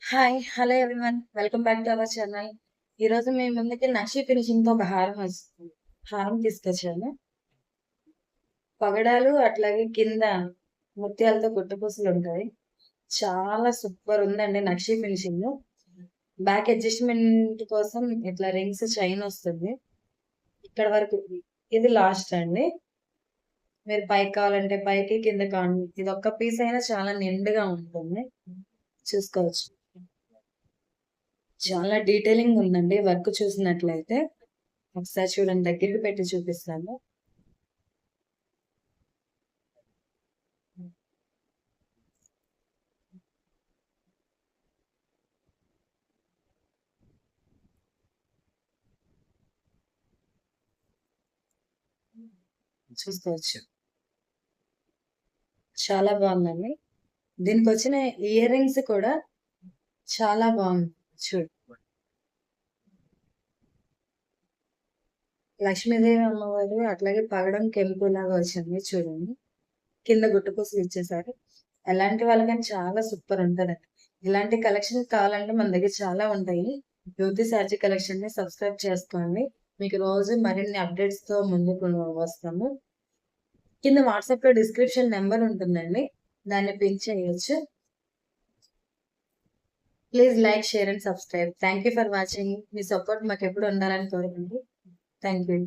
Hi! Hello everyone. Welcome back to our channel. ఈరోజు మీ ముందుకి నక్షి ఫినిషింగ్‌తో ఒక హారం తీసుకొచ్చాను. పగడాలు అట్లాగే కింద ముత్యాలతో గుట్టపూసలుంటాయి. చాలా సూపర్ ఉందండి నక్షి ఫినిషింగ్. బ్యాక్ అడ్జస్ట్‌మెంట్ కోసం ఇట్లా రింగ్స్ చైన్ వస్తుంది. ఇక్కడ వరకు ఇది లాస్ట్ అండి. మీరు పైకి కావాలంటే పైకి, కింద ఇదొక్క పీస్ అయినా చాలా నిండుగా ఉంటుంది. చూసుకోవచ్చు. చాలా డీటెయిలింగ్ ఉందండి వర్క్ చూసినట్లయితే. ఒకసారి చూడండి దగ్గరికి పెట్టి చూపిస్తాను. చూసుకోవచ్చు. చాలా బావుందండి. దీనికొచ్చిన ఇయర్ రింగ్స్ కూడా చాలా బావుంది. చూడు. లక్ష్మీదేవి అమ్మవారు అట్లాగే పగడం కెంపులాగా వచ్చింది చూడండి. కింద గుట్టపూసలు ఇచ్చేసారు. ఎలాంటి వాళ్ళకైనా చాలా సూపర్ ఉంటదండి. ఇలాంటి కలెక్షన్స్ కావాలంటే మన దగ్గర చాలా ఉంటాయి. జ్యోతి సాజీ కలెక్షన్‌ని సబ్స్క్రైబ్ చేసుకోండి. మీకు రోజు మరిన్ని అప్డేట్స్‌తో ముందుకు వస్తాము. కింద వాట్సాప్‌లో డిస్క్రిప్షన్ నంబర్ ఉంటుందండి. దాన్ని పిన్ చేయొచ్చు. Please like, share and subscribe. Thank you for watching. మీ సపోర్ట్ మాకెప్పుడు ఉండాలని కోరుకుంటూ థాంక్ యూ.